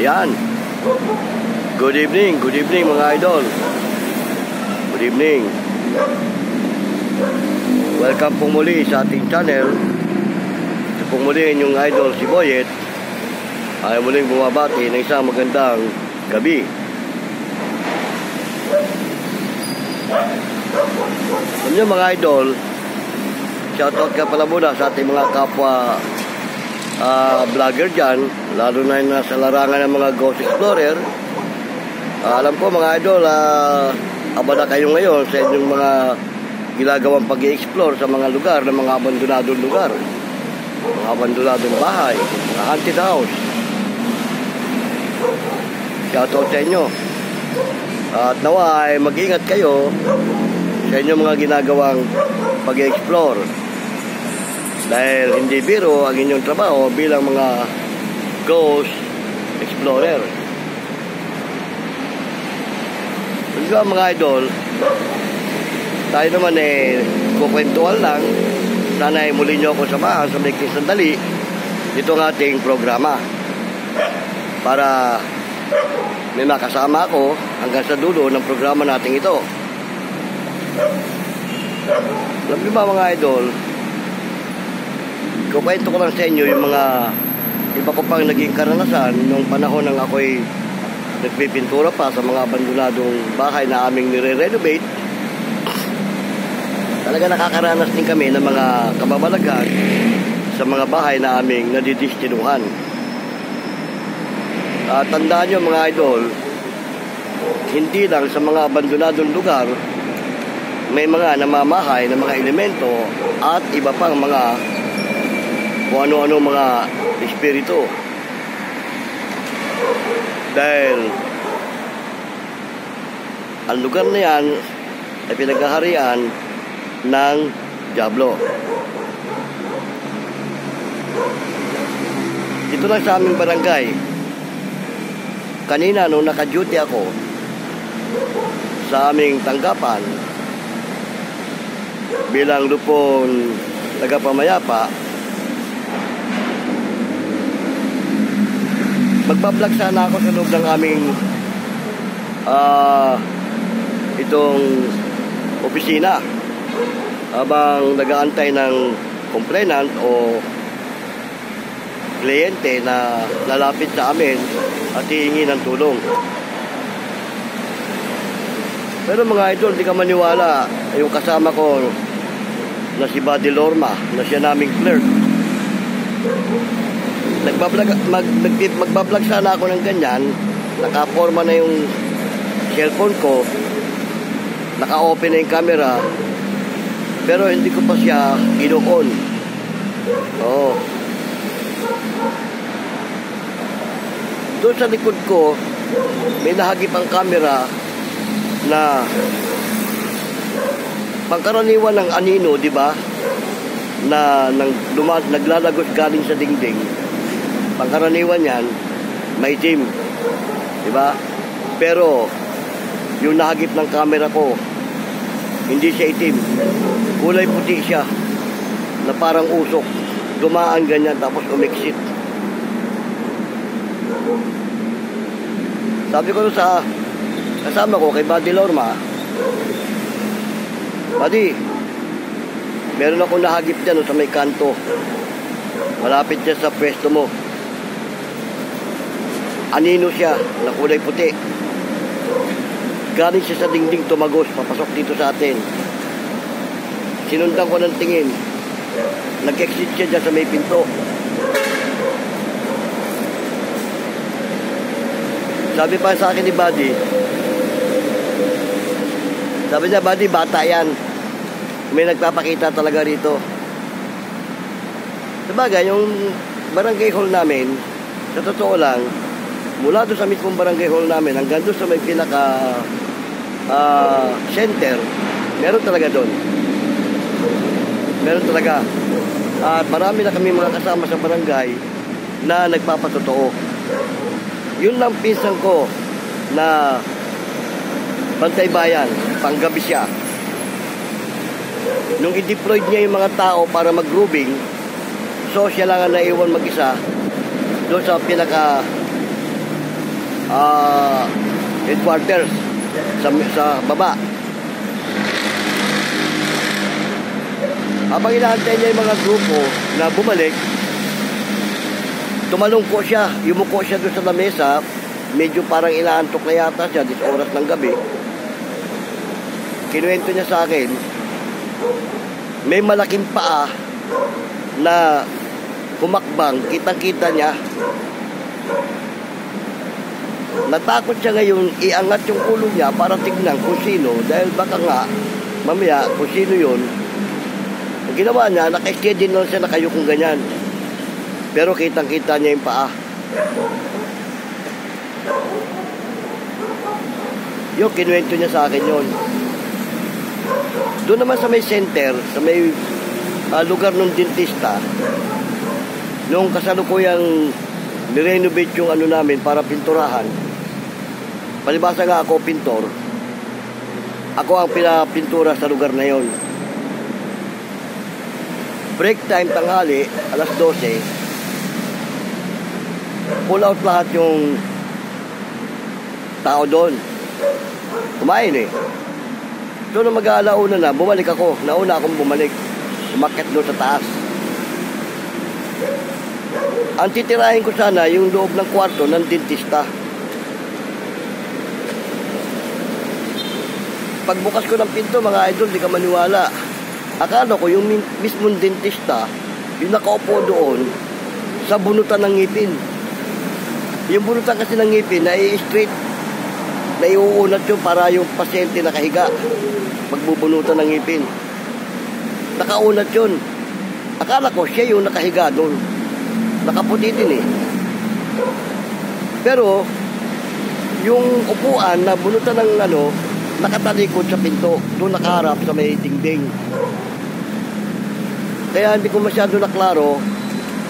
Ayan. Good evening mga idol. Good evening. Welcome po muli sa ating channel. Ito po muli yung idol si Boyet. Ay muling bumabati ng isang magandang gabi. Alam nyo mga idol, shoutout ka pala muna sa ating mga kapwa vlogger dyan, lalo na yung nasa larangan ng mga Ghost Explorer. Alam ko mga idol, abala kayo ngayon sa inyong mga ginagawang pag-i-explore sa mga lugar, ng mga abandonadong lugar, mga abandonadong bahay, mga haunted house. Shoutout sa inyo. At nawa ay mag-ingat kayo sa inyong mga ginagawang pag-i-explore, dahil hindi biro ang inyong trabaho bilang mga Ghost Explorer. Kaya mga idol, tayo naman kukwentuhan lang. Sana muli nyo ako samahan sa maikling sandali dito ang ating programa, para may makasama ako hanggang sa dulo ng programa natin ito. Alam niyo ba mga idol, kukwento ko lang sa inyo yung mga iba ko pang naging karanasan nung panahon nang ako'y nagpipintura pa sa mga abandonadong bahay na aming nire-renovate. Talaga nakakaranas din kami ng mga kababalaghan sa mga bahay na aming nadidistinuhan. Tandaan nyo mga idol, hindi lang sa mga abandonadong lugar may mga namamahay na mga elemento at iba pang mga kung ano-ano mga espiritu. Dahil ang lugar na yan ay pinaghaharian ng Diablo. Dito lang sa aming barangay, kanina nung naka-duty ako sa aming tanggapan bilang lupon tagapamayapa, magpa-vlog sana ako sa loob ng aming itong opisina habang nag-aantay ng complainant o kliyente na lalapit sa amin at hihingi ng tulong. Pero mga idol, di ka maniwala, yung kasama ko na si Buddy Lorma, na siya naming clerk, magbablog sana ako ng ganyan, nakaporma na yung cellphone ko, naka-open na yung camera, pero hindi ko pa siya ino-on. Oo. Doon sa likod ko may nahagip ang camera na pangkaraniwan ng anino, di ba? Na naglalagos galing sa dingding. Pangkaraniwan yan, maitim. Diba? Pero, yung nahagip ng camera ko, hindi siya itim. Kulay puti siya, na parang usok. Dumaan ganyan, tapos umiksit. Sabi ko sa kasama ko, kay Buddy Lorma, Buddy, meron akong nahagip dyan sa may kanto. Malapit siya sa pwesto mo. Anino siya, na kulay puti. Galing siya sa dingding, tumagos, papasok dito sa atin. Sinundan ko ng tingin. Nag-exit siya dyan sa may pinto. Sabi pa sa akin ni Buddy, sabi niya, Buddy, bata yan. May nagpapakita talaga rito. Sabagay, yung barangay hall namin, sa totoo lang, mula doon sa mismong barangay hall namin hanggang doon sa may pinaka center, meron talaga doon. Meron talaga. At marami na kami mga kasama sa barangay na nagpapatotoo. Yun lang pinsan ko na bantay bayan, panggabi siya. Nung i-deployed niya yung mga tao para mag-grooving, so siya lang ang naiwan mag-isa doon sa pinaka headquarters sa baba. Habang inaantay niya yung mga grupo na bumalik, tumalong po siya, yumuko siya doon sa lamesa, medyo parang inaantok na yata siya, 10 oras ng gabi. Kinuwento niya sa akin, may malaking paa na humakbang, kitang-kita niya. Natakot siya ngayon, iangat yung ulo niya para tignan kung sino, dahil baka nga, mamaya, kung sino yun. Ang ginawa niya, naka-schedule lang siya, nakayukong ganyan. Pero kitang-kita niya yung paa. Yung kinuwento niya sa akin yun. Doon naman sa may center, sa may lugar ng dentista, nung kasalukuyang nirenovate yung ano namin para pinturahan, palibasa nga ako pintor, ako ang pinapintura sa lugar na yon. Break time tanghali, alas 12, pull out lahat yung tao doon. Kumain eh. So nung mag-aalauna na, bumalik ako. Nauna akong bumalik. Umakyat doon sa taas. Ang titirahin ko sana yung loob ng kwarto ng dentista. Pagbukas ko ng pinto, mga idol, di ka maniwala. Akala ko yung mismong dentista, yung nakaupo doon sa bunutan ng ngipin. Yung bunutan kasi ng ngipin na i-straight, na iuunat yun para yung pasyente nakahiga magbubunutan ng ngipin. Nakaunat yun. Akala ko siya yung nakahiga doon. Nakaputi din eh. Pero yung upuan na bunutan ng ano, nakatalikod sa pinto, doon nakaharap sa may dingding. Kaya hindi ko masyado naklaro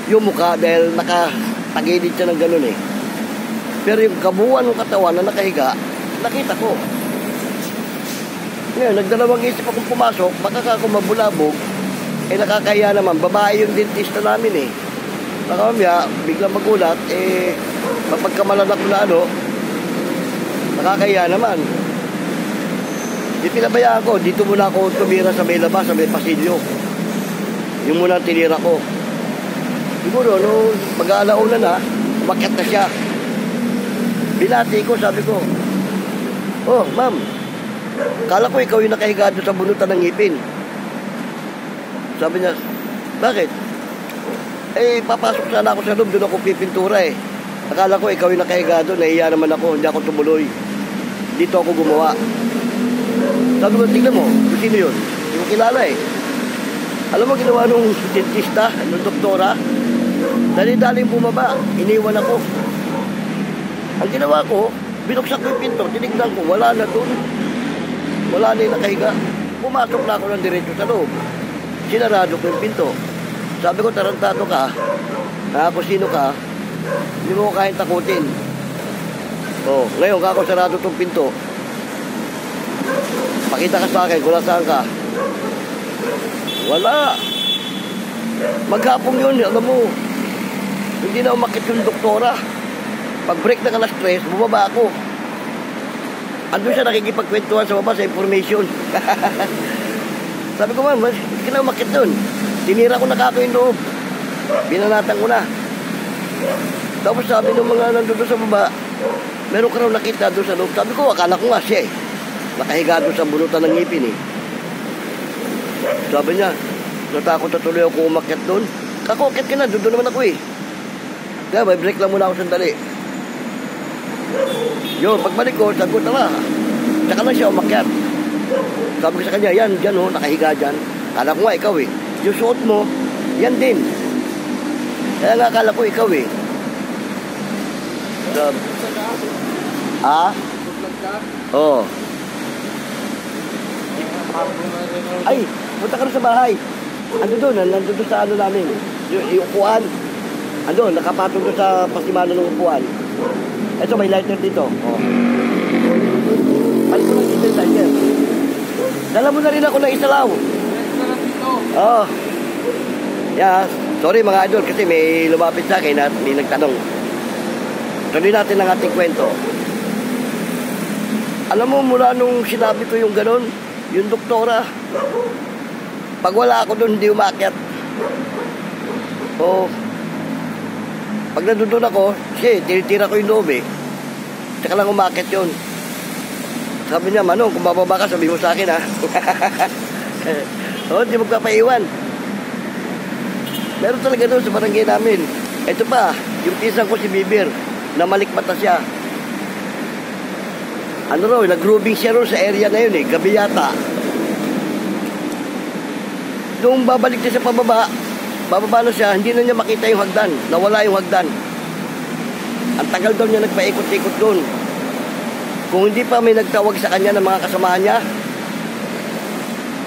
yung mukha dahil nakatagilid siya ng ganun eh. Pero yung kabuuan ng katawan na nakahiga, nakita ko. Ngayon, nagdalawang isip akong pumasok, baka ako mabulabog, eh nakakaya naman, babae yung dentista namin eh. Baka mamaya, biglang magulat, eh, mapagkamalalak na ano, nakakaya naman. Di pinabayaan ko, dito muna ako tumira sa may labas, sa may pasilyo. Yung muna tinira ko. Siguro, no, mag-aalauna na, umakyat na siya. Binati ko, sabi ko, oh, ma'am, kala ko ikaw yung nakahiga doon sa bunutan ng ngipin. Sabi niya, bakit? Eh, papasok sana ako sa loob, doon ako pipintura eh. Akala ko ikaw yung nakahiga doon, nahiya naman ako, hindi ako tumuloy. Dito ako gumawa. Sabi ko, tingnan mo, sino yun? Hindi ko kilala eh. Alam mo, ginawa nung dentista, nung doktora, dali-daling bumaba, iniwan ako. Ang ginawa ko, binuksak ko yung pinto, tinignan ko, wala na doon. Wala na yung nakahiga. Pumasok na ako ng diretso sa loob. Sinarado ko yung pinto. Sabi ko, tarantado ka, kung sino ka, hindi mo ko kahit takutin. Oh, ngayon, kako sarado itong pinto. Pakita ka sa akin kung nasaan ka. Wala. Maghapong yun, alam mo, hindi na umakit yung doktora. Pag break ng alas 3, bumaba ako. Andun siya nakikipagkwentuhan sa baba sa information. Sabi ko, ma'am, hindi ka na umakit dun. Tinira ko na kako yung loob. Binanatan ko na. Tapos sabi ng mga nandun sa baba, meron ka raw nakita doon sa loob. Sabi ko, akala ko nga siya eh. Nakahiga doon sa bunutan ng ngipin eh. Sabi niya, natakot na tuloy ako umakyat doon. Kako, akit ka na, doon naman ako eh. Kaya may break lang muna ako sandali. Yun, pagbalik ko, sabi ko, tala. Tsaka lang siya umakyat. Sabi ko sa kanya, yan, dyan oh, nakahiga dyan. Kala ko nga ikaw eh. Yung suot mo, yan din. Kaya nga akala ko ikaw eh. Sabi, ah? Oo. Ay, punta ka rin sa bahay. Ando doon, nandun doon sa ano namin. Yung upuan. Ando, nakapatong doon sa pasimano ng upuan. Ito, may lighter dito. Oh. Ano ko lang dito yung lighter? Dala mo na rin ako ng isalaw. Oh. Yeah, sorry mga idol kasi may lumapit sa akin at may nagtanong. Tuloy natin ang ating kwento. Alam mo, mula nung sinabi ko yung ganun, yung doktora, pag wala ako doon, hindi umakyat. O, pag nandun ako, kasi tinitira ko yung loob eh. Tsaka lang umakyat yun. Sabi niya, Manong, kung bababa ka, sabi mo sa akin ha. O, hindi magpapaiwan. Meron talaga doon sa barangay namin. Ito pa, yung pisang ko si Bibir, na malikmata siya. Ano raw, nag-grooving siya rin sa area na yun eh, gabi yata. Nung babalik niya sa bababa na siya, hindi na niya makita yung hagdan, nawala yung hagdan. Ang tagal daw niya nagpaikot-ikot doon. Kung hindi pa may nagtawag sa kanya ng mga kasamahan niya,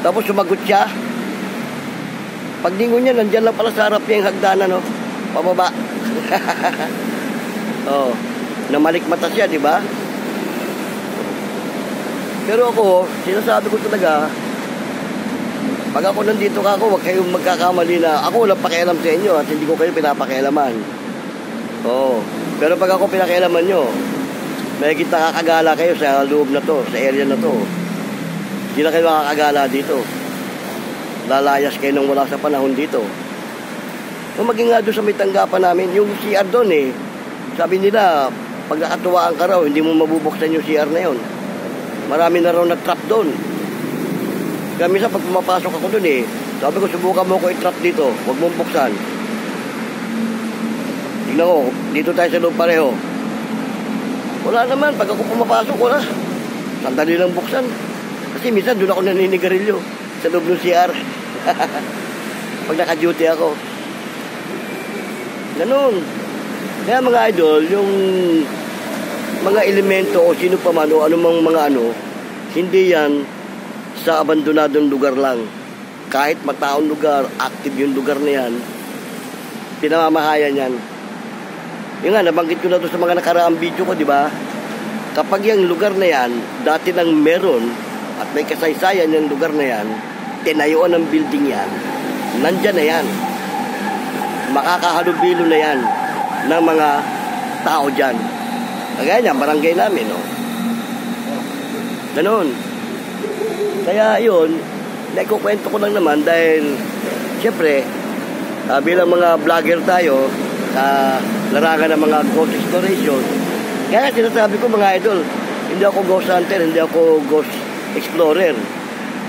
tapos sumagot siya, paglingon niya, nandyan lang pala sa harap niya yung hagdanan, no? Pababa. Oh, namalikmata siya, di ba? Pero ako, sinasabi ko talaga, pag ako nandito ka ako, huwag kayong magkakamali na ako walang pakialam sa inyo at hindi ko kayo pinapakialaman. Oo. Pero pag ako pinakialaman nyo, may kita kakagala kayo sa loob na to, sa area na to. Hindi na kayo makakagala dito. Lalayas kayo nang wala sa panahon dito. So, maging nga doon sa may tanggapan namin, yung CR doon eh, sabi nila, pag nakatuwaan ka raw, hindi mo mabubuksan yung CR na yun. Marami na raw na-trap doon. Kaya minsan pag pumapasok ako doon eh, sabi ko, subukan mo ko i-trap dito, huwag mong buksan. Tignan ko, dito tayo sa loob pareho. Wala naman, pag ako pumapasok, wala. Sandali lang buksan. Kasi minsan doon ako naninigarilyo sa loob ng CR. Pag naka-duty ako. Ganun. Kaya mga idol, yung mga elemento o sino pa man o anumang mga ano, hindi yan sa abandonadong lugar lang. Kahit mataong lugar, active yung lugar na yan, pinamamahayan yan. Yung nga, nabanggit ko na to sa mga nakaraang video ko, di ba? Kapag yung lugar na yan, dati nang meron at may kasaysayan yung lugar na yan, tinayuan ng building yan, nandyan na yan. Makakahalubilo na yan ng mga tao dyan. Kagaya niya, barangay namin, no? Ganon. Kaya yun, naikukwento ko lang naman dahil, siyempre, bilang mga vlogger tayo, sa larangan ng mga ghost exploration, kaya sinasabi ko mga idol, hindi ako ghost hunter, hindi ako ghost explorer.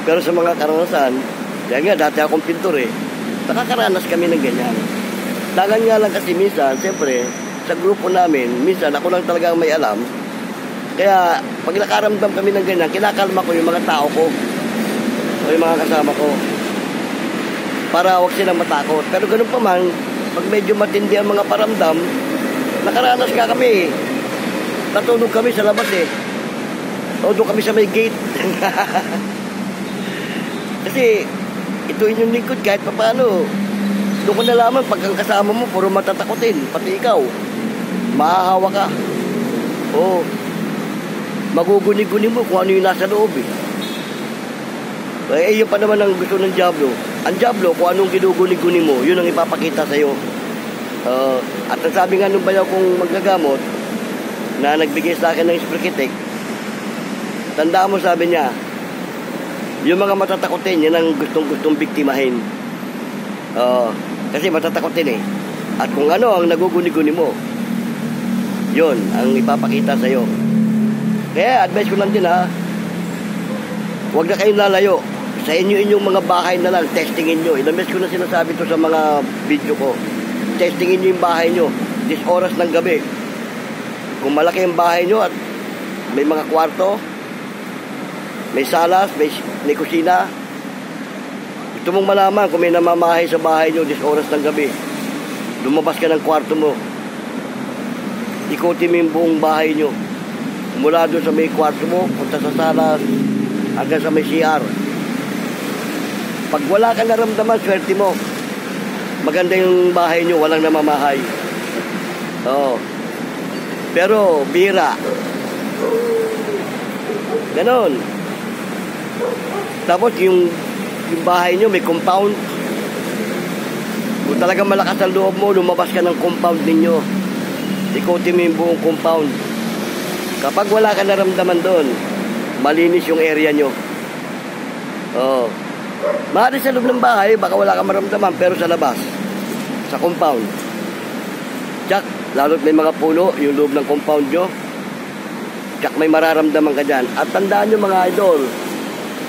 Pero sa mga karanasan, dahil nga, dati akong pintor eh, nakakaranas kami ng ganyan. Dagan nga lang kasi minsan, siyempre, sa grupo namin, minsan ako lang talaga may alam. Kaya pag nakaramdam kami ng ganyan, kinakalma ko yung mga tao ko o yung mga kasama ko para huwag silang matakot. Pero ganun pa man, pag medyo matindi ang mga paramdam, nakaranas ka kami. Natulog kami sa labas eh. Natulog kami sa may gate. Kasi ito inyong lingkod kahit pa paano. Doon ko nalaman pag ang kasama mo puro matatakotin, pati ikaw mahahawa ka. Oo. Maguguni-guni mo kung ano yung nasa loob eh. Yun pa naman ang gusto ng Diablo. Ang Diablo, kung anong ginuguni-guni mo, yun ang ipapakita sa'yo. At sabi nga nung bayaw kong magagamot na nagbigay sa akin ng Spricketek, tandaan mo, sabi niya, yung mga matatakotin, yan ang gustong-gustong biktimahin. Kasi matatakotin eh. At kung ano ang naguguni-guni mo, yun ang ipapakita sa'yo. Kaya advice ko lang din ha, huwag na kayong lalayo. Sa inyong mga bahay na lang, testingin nyo. Ilang beses ko na sinasabi to sa mga video ko. Testingin nyo yung bahay nyo. 10 oras ng gabi. Kung malaki yung bahay nyo at may mga kwarto, may salas, may kusina, gusto mong malaman kung may namamahay sa bahay nyo 10 oras ng gabi, lumabas ka ng kwarto mo, ikutin mo yung buong bahay nyo mula doon sa may kwarto mo, punta sa salas hanggang sa may CR. Pag wala ka naramdaman, swerte mo, maganda yung bahay nyo, walang namamahay. Pero bira ganon. Tapos yung bahay nyo may compound, kung talagang malakas ang loob mo, lumabas ka ng compound ninyo, ikutin mo yung buong compound. Kapag wala ka naramdaman doon, malinis yung area nyo. Oo. Maaari sa loob ng bahay, baka wala kang maramdaman, pero sa labas, sa compound. Tsak, lalo't may mga puno, yung loob ng compound nyo, tsak may mararamdaman ka dyan. At tandaan nyo mga idol,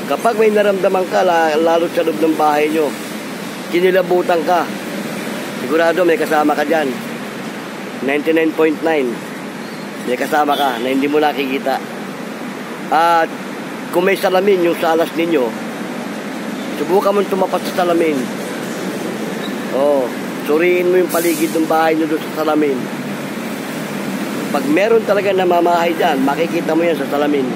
kapag may naramdaman ka, lalo't sa loob ng bahay nyo, kinilabutan ka, sigurado may kasama ka dyan. 99.9 may kasama ka na hindi mo nakikita. At kung may salamin yung salas ninyo, subukan mo tumapat sa salamin. Suriin mo yung paligid ng bahay nyo doon sa salamin. Pag meron talaga namamahay dyan, makikita mo yan sa salamin.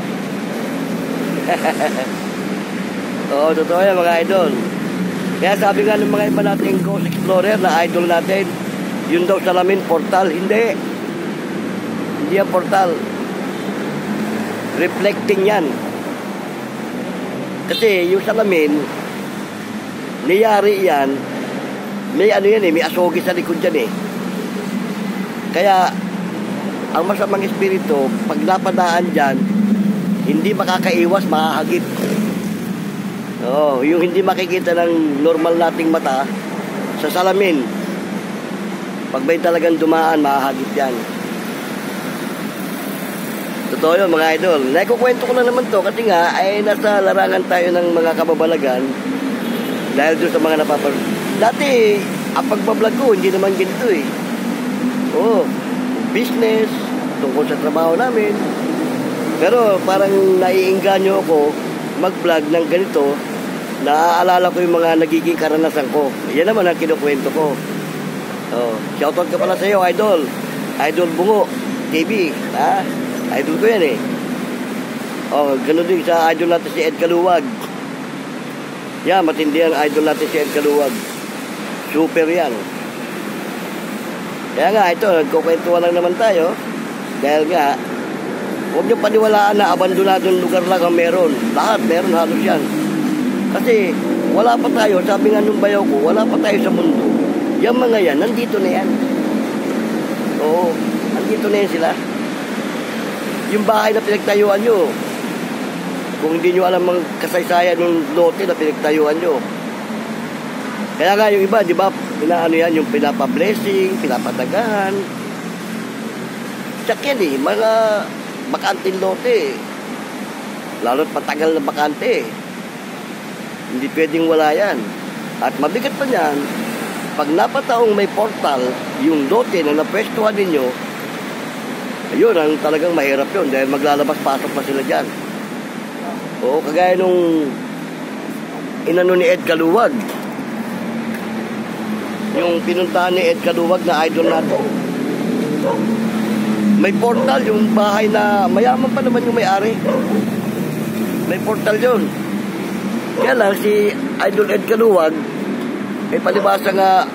Totoo yan mga idol. Kaya sabi nga ng mga iba nating Ghost Explorer na idol natin, yun daw salamin, portal. Hindi yan portal. Reflecting yan. Kasi yung salamin, niyari yan, may ano yan may asogi sa likod yan Kaya, ang masamang espiritu, pag napadaan dyan, hindi makakaiwas, makahagip. Yung hindi makikita ng normal nating mata, sa salamin, pag may talagang dumaan, makahagip yan. Totoo yun mga idol. Naikukwento ko na naman to kasi nga ay nasa larangan tayo ng mga kababalagan dahil doon sa mga Dati, ang pagbablog ko, hindi naman ganito business, tungkol sa trabaho namin. Pero parang naiinganyo ako mag-vlog ng ganito, naaalala ko yung mga nagiging karanasan ko. Yan naman ang kinukwento ko. Shoutout ka pala sa iyo, idol. Idol Bungo TV, idol ko yan ganun din sa idol natin si Ed Kaluwag. Matindi ang idol natin si Ed Kaluwag. Super yan. Kaya nga ito, nagkukwentuhan lang naman tayo. Dahil nga, huwag niyo paniwalaan na abandonadong lugar lang ang meron. Lahat, meron halos yan. Kasi, wala pa tayo, sabi nga nung bayaw ko, wala pa tayo sa mundo. Yung mga yan, nandito na yan. Nandito na yan sila. Yung bahay na pinagtayuan nyo, kung hindi nyo alam ang kasaysayan ng lote na pinagtayuan nyo. Kaya nga yung iba, di ba, pinaano yan, yung pinapa-blessing, pinapatagahan. Tsak yan mga bakanting lote. Lalo't matagal na bakante. Hindi pwedeng wala yan. At mabigat pa niyan, pag napataong may portal, yung lote na napwestuhan ninyo, ayun, ang talagang mahirap yun dahil maglalabas-pasok pa sila dyan. Kagaya nung inano ni Ed Kaluwag. Yung pinuntahan ni Ed Kaluwag na idol natin. May portal yung bahay na mayaman pa naman yung may-ari. May portal yun. Kaya lang si idol Ed Kaluwag, palibasa nga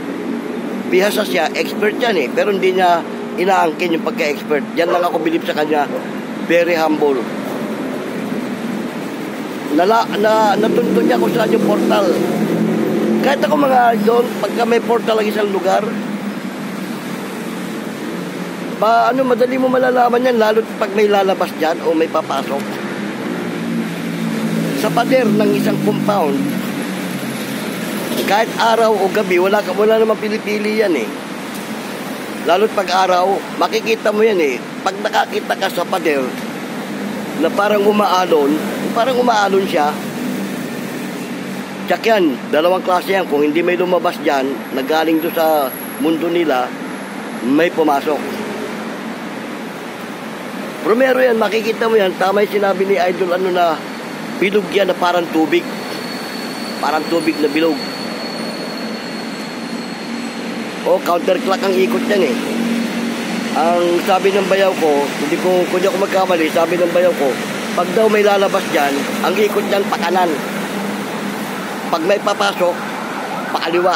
bihasa siya, expert yan pero hindi niya inaangkin yung pagka-expert. Yan lang ako bilib sa kanya. Very humble. Natuntun niya kung saan yung portal. Kahit ako mga doon, pagka may portal ang isang lugar, madali mo malalaman yan, lalo pag may lalabas dyan o may papasok. Sa pader ng isang compound, kahit araw o gabi, wala naman pili-pili yan Lalo't pag araw, makikita mo yan Pag nakakita ka sa pader na parang umaalon siya, tsak yan, dalawang klase yan. Kung hindi may lumabas dyan, nagaling doon sa mundo nila, may pumasok. Primero yan, makikita mo yan, tama yung sinabi ni Idol na bilog yan na parang tubig. Parang tubig na bilog. Counterclock ang ikot yan Ang sabi ng bayaw ko, kung ako magkamali, sabi ng bayaw ko, pag daw may lalabas dyan, ang ikot dyan pakanan. Pag may papasok, pakaliwa.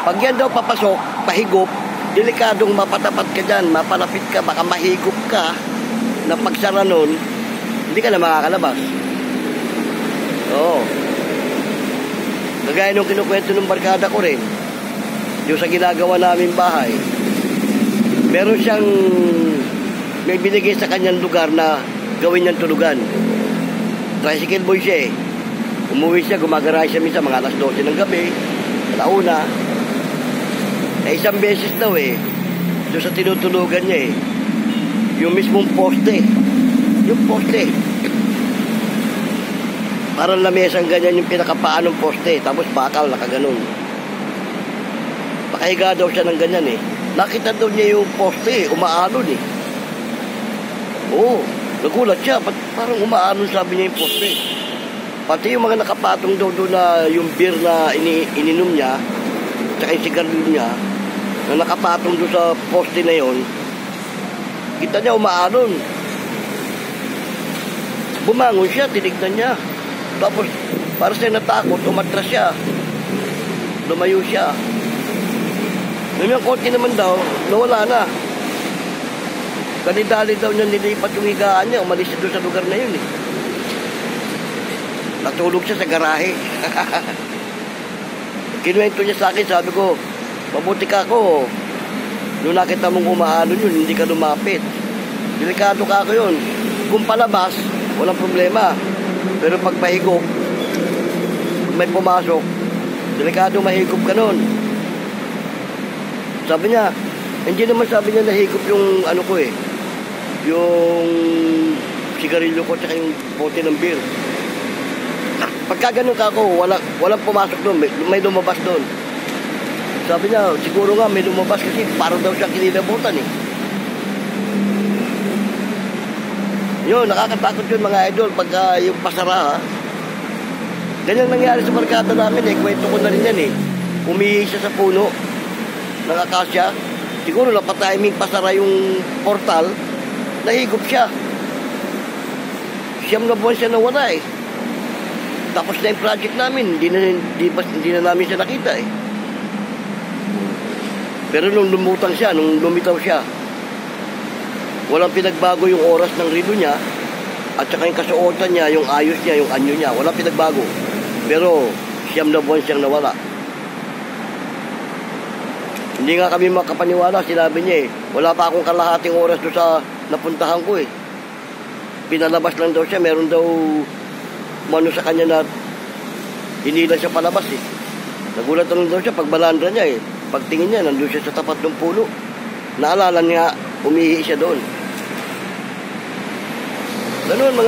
Pag yan daw papasok, pahigop, delikadong mapatapat ka dyan, mapalapit ka, baka mahigop ka, na pagsara nun, hindi ka na makakalabas. Kagaya nung kinukwento ng barkada ko rin, yung sa ginagawa namin bahay, meron siyang may binigay sa kanyang lugar na gawin niyang tulugan. Tricycle boy siya eh. Umuwi siya, gumagaray siya minsan mga alas 12 ng gabi, alauna. Isang beses daw eh, doon sa tinutulugan niya eh, yung mismong poste. Yung poste. Parang lamesang ganyan yung pinakapaan ng poste, tapos bakal nakaganon. Pakahiga daw siya ng ganyan eh. Nakita daw niya yung poste, umaalon eh. Oo, nagulat siya, parang umaalon sabi niya yung poste. Pati yung mga nakapatong daw doon na yung beer na ininom niya, tsaka yung sigarilyo niya, na nakapatong doon sa poste na yon, kita niya umaalon. Bumangon siya, tinignan niya. Tapos, para siya natakot, umatras siya. Lumayo siya. Ngayon, konti naman daw, nawala na. Dali-dali daw niya nilipat yung higaan niya, umalis siya doon sa lugar na yun eh. Natulog siya sa garahe. Kinuwento niya sa akin, sabi ko, mabuti ka ako. Noong nakita mong umaalon yun, hindi ka lumapit. Delikado ka ako yun. Kung palabas, walang problema. Pero pag mahigop, may pumasok, delikado mahigop ka nun. Sabi niya, hindi naman sabi niya nahigop yung ano ko eh. Yung sigarilyo ko tsaka yung bote ng beer. Pagka ganun ka ako, walang pumasok doon, may lumabas doon. Sabi niya, siguro nga may lumabas kasi parang daw siya kinilabutan eh. Yun, nakakatakot yun mga idol pagka yung pasara ha. Ganyan nangyari sa barkada namin eh, kwento ko na rin yan eh. Umihi siya sa puno ng akasya. Siguro napatiming pasara yung portal, nahigop siya. Siyam na buwan siya nawala eh. Tapos na yung project namin, hindi na namin siya nakita eh. Pero nung lumutang siya, nung lumitaw siya, walang pinagbago yung oras ng rilo niya at saka yung kasuotan niya, yung ayos niya, yung anyo niya, walang pinagbago. Pero siyam na buwan siyang nawala. Hindi nga kami makapaniwala, sinabi niya eh, wala pa akong kalahating oras doon sa napuntahan ko eh. Pinalabas lang daw siya, meron daw mano sa kanya na hinila siya palabas eh. Nagulat lang daw siya pag balandra niya eh. Pagtingin niya, nandun siya sa tapat ng puno. Naalala niya, umihi siya doon. Ganun mga